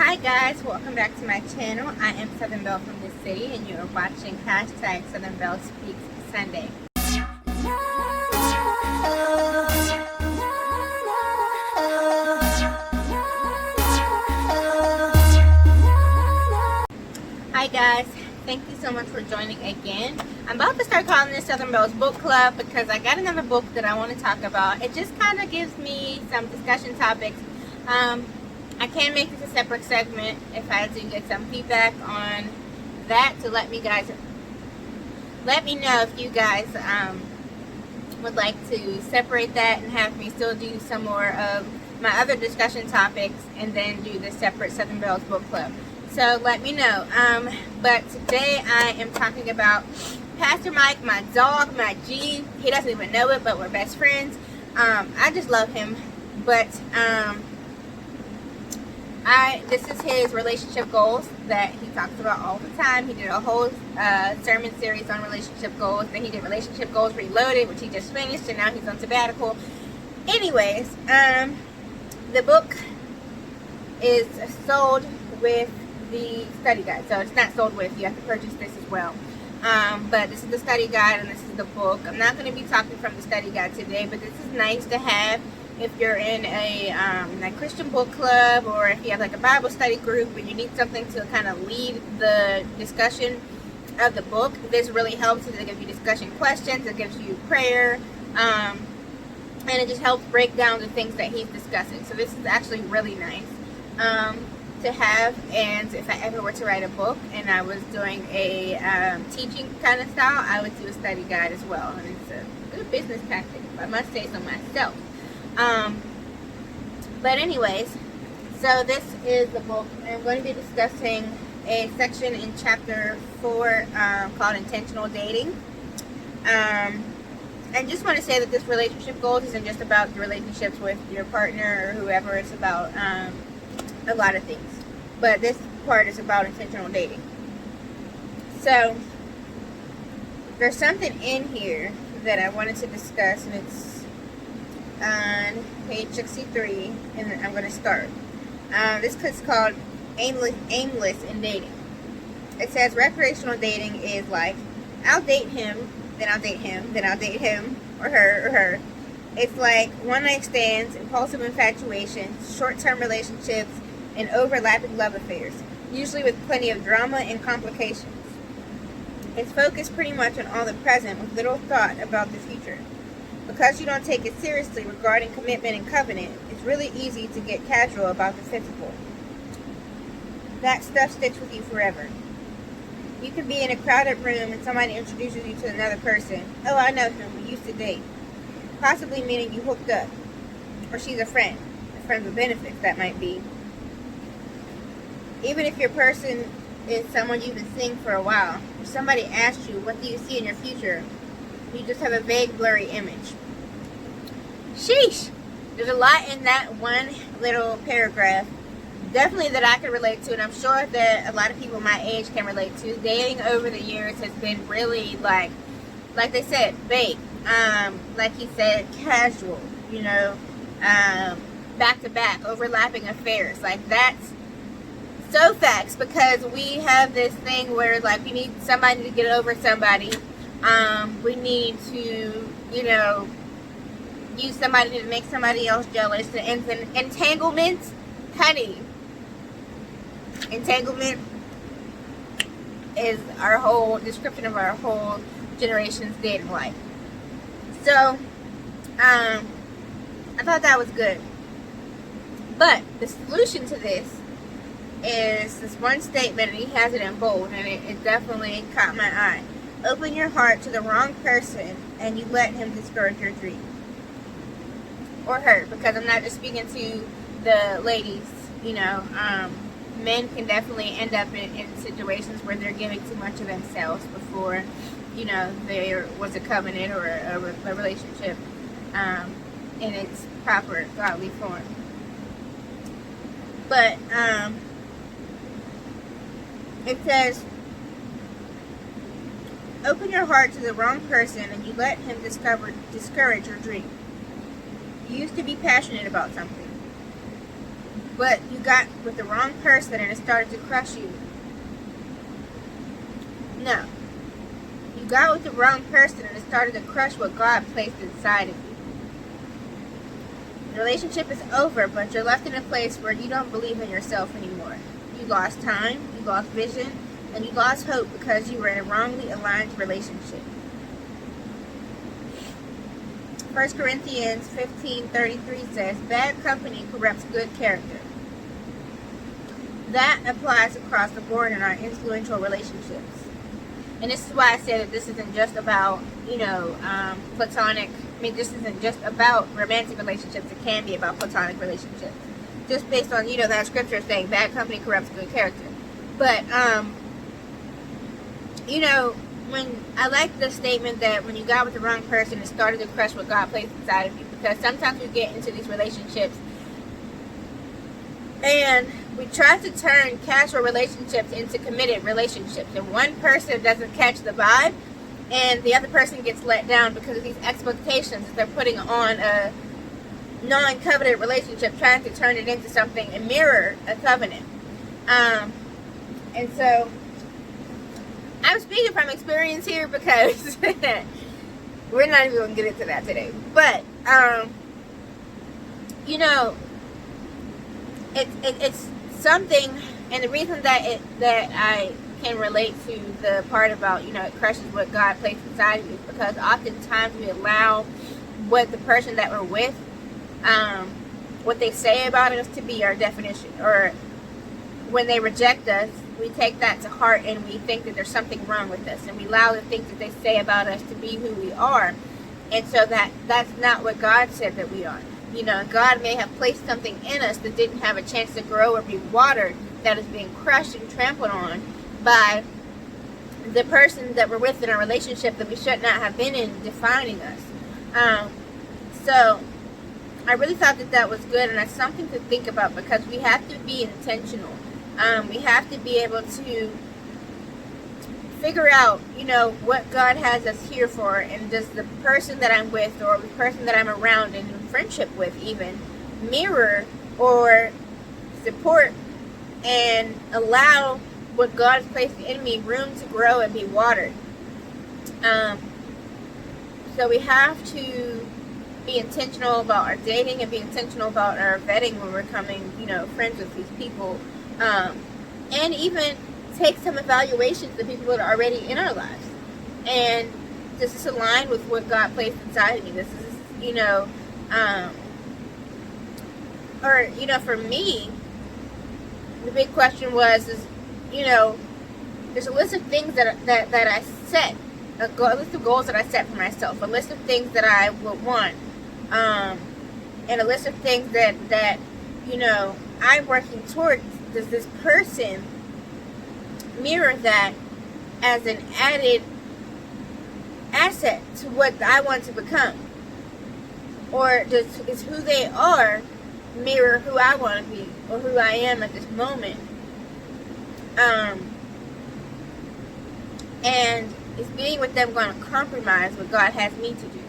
Hi guys, welcome back to my channel. I am Southern Belle from the city and you are watching hashtag Southern Belle Speaks Sunday. Hi guys, thank you so much for joining again. I'm about to start calling this Southern Belle's Book Club because I got another book that I want to talk about. It just kind of gives me some discussion topics. I can make this a separate segment if I do get some feedback on that, to let me know if you guys would like to separate that and have me still do some more of my other discussion topics and then do the separate Southern Belle's Book Club. So let me know. But today I am talking about Pastor Mike, my dog, my G. He doesn't even know it, but we're best friends. I just love him. But this is his relationship goals that he talks about all the time. He did a whole sermon series on relationship goals. Then he did relationship goals reloaded, which he just finished, and now he's on sabbatical. Anyways, the book is sold with the study guide, so it's not sold with, you have to purchase this as well. But this is the study guide and this is the book. I'm not going to be talking from the study guide today, but this is nice to have if you're in a Christian book club, or if you have like a Bible study group and you need something to kind of lead the discussion of the book. This really helps. It gives you discussion questions, it gives you prayer, and it just helps break down the things that he's discussing. So this is actually really nice to have. And if I ever were to write a book and I was doing a teaching kind of style, I would do a study guide as well. And it's a good business tactic, if I must say so myself. But anyways, so this is the book. I'm going to be discussing a section in chapter 4 called Intentional Dating. And just want to say that this relationship goals isn't just about the relationships with your partner or whoever. It's about a lot of things. But this part is about intentional dating. So there's something in here that I wanted to discuss, and it's on page 63, and I'm going to start. This is called Aimless in Dating. It says recreational dating is like, I'll date him, then I'll date him, then I'll date him, or her. It's like one-night stands, impulsive infatuation, short-term relationships, and overlapping love affairs, usually with plenty of drama and complications. It's focused pretty much on all the present with little thought about the future. Because you don't take it seriously regarding commitment and covenant, it's really easy to get casual about the physical. That stuff sticks with you forever. You can be in a crowded room and somebody introduces you to another person. Oh, I know him, we used to date. Possibly meaning you hooked up. Or she's a friend with benefits, that might be. Even if your person is someone you've been seeing for a while, if somebody asks you, what do you see in your future? You just have a vague, blurry image. Sheesh! There's a lot in that one little paragraph, definitely, that I can relate to, and I'm sure that a lot of people my age can relate to. Dating over the years has been really, like they said, vague. Like he said, casual, back to back, overlapping affairs. Like, that's so facts, because we have this thing where, like, we need somebody to get over somebody. We need to, use somebody to make somebody else jealous. And entanglement, honey. Entanglement is our whole description of our whole generation's dating life. So, I thought that was good. But the solution to this is this one statement, and he has it in bold, and it definitely caught my eye. Open your heart to the wrong person and you let him discourage your dream. Or her, because I'm not just speaking to the ladies, men can definitely end up in situations where they're giving too much of themselves before, there was a covenant or a relationship in its proper godly form. But it says, open your heart to the wrong person and you let him discourage your dream. You used to be passionate about something. but you got with the wrong person and it started to crush you. No. You got with the wrong person and it started to crush what God placed inside of you. The relationship is over, but you're left in a place where you don't believe in yourself anymore. You lost time, you lost vision, and you lost hope because you were in a wrongly aligned relationship. 1 Corinthians 15:33 says, bad company corrupts good character. That applies across the board in our influential relationships. And this is why I say that this isn't just about, platonic. I mean, this isn't just about romantic relationships. It can be about platonic relationships. Just based on, that scripture saying bad company corrupts good character. But, when I like the statement that when you got with the wrong person, it started to crush what God placed inside of you. Because sometimes we get into these relationships and we try to turn casual relationships into committed relationships. And one person doesn't catch the vibe, and the other person gets let down because of these expectations that they're putting on a non-covenant relationship, trying to turn it into something and mirror a covenant. And so I'm speaking from experience here because we're not even going to get into that today. But, it's something, and the reason that I can relate to the part about, it crushes what God placed inside of you, because oftentimes we allow what the person that we're with, what they say about us to be our definition, or when they reject us, we take that to heart and we think that there's something wrong with us, and we allow the things that they say about us to be who we are. And so that's not what God said that we are. God may have placed something in us that didn't have a chance to grow or be watered, that is being crushed and trampled on by the person that we're with in a relationship that we should not have been in, defining us. So I really thought that was good, and that's something to think about, because we have to be intentional. We have to be able to figure out, what God has us here for, and does the person that I'm with, or the person that I'm around and in friendship with even, mirror or support and allow what God has placed in me room to grow and be watered. So we have to be intentional about our dating and be intentional about our vetting when we're becoming, friends with these people. And even take some evaluations of people that are already in our lives. And does this align with what God placed inside of me? This is, for me, the big question was, there's a list of things that I set, a list of goals that I set for myself, a list of things that I would want, and a list of things that I'm working towards. Does this person mirror that as an added asset to what I want to become? Or is who they are mirror who I want to be, or who I am at this moment? And is being with them going to compromise what God has me to do?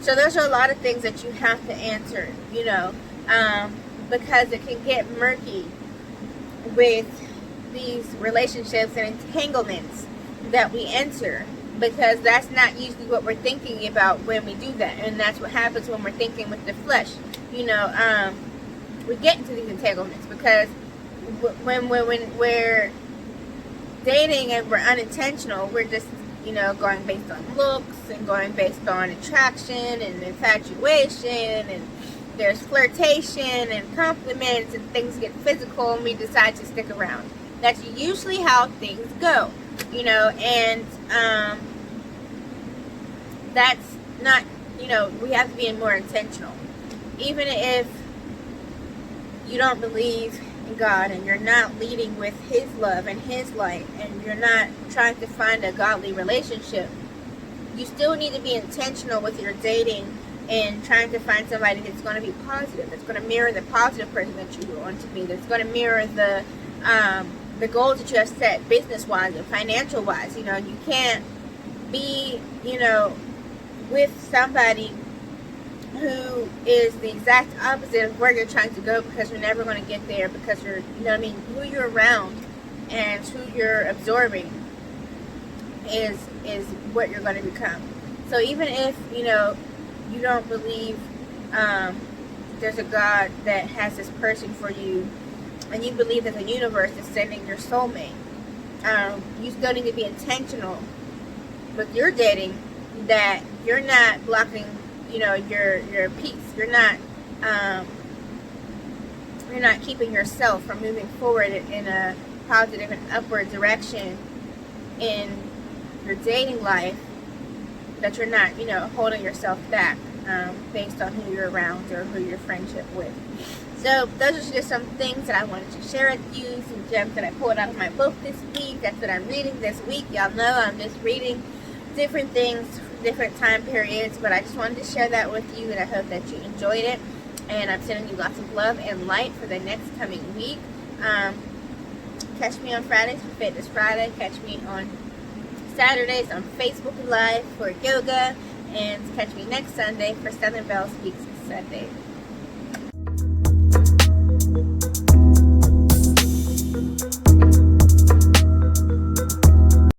So there's a lot of things that you have to answer, because it can get murky with these relationships and entanglements that we enter, because that's not usually what we're thinking about when we do that. And that's what happens when we're thinking with the flesh. We get into these entanglements because when we're dating and we're unintentional, we're just going based on looks and going based on attraction and infatuation, and there's flirtation and compliments, and things get physical, and we decide to stick around. That's usually how things go, and that's not, we have to be more intentional. Even if you don't believe in God and you're not leading with His love and His light, and you're not trying to find a godly relationship, you still need to be intentional with your dating and trying to find somebody that's going to be positive, that's going to mirror the positive person that you want to be, that's going to mirror the goals that you have set business-wise and financial-wise. You can't be, with somebody who is the exact opposite of where you're trying to go, because you're never going to get there, because you're, you know what I mean, who you're around and who you're absorbing is what you're going to become. So even if, you know, you don't believe there's a God that has this person for you, and you believe that the universe is sending your soulmate, you still need to be intentional with your dating, that you're not blocking, you know, your peace. You're not keeping yourself from moving forward in a positive and upward direction in your dating life, that you're not, you know, holding yourself back based on who you're around or who you're friendship with. So those are just some things that I wanted to share with you, some gems that I pulled out of my book this week. That's what I'm reading this week. Y'all know I'm just reading different things, different time periods, but I just wanted to share that with you, and I hope that you enjoyed it. And I'm sending you lots of love and light for the next coming week. Catch me on Fridays for Fitness Friday. Catch me on Saturdays on Facebook Live for yoga. And catch me next Sunday for Southern Belle Speaks Sunday.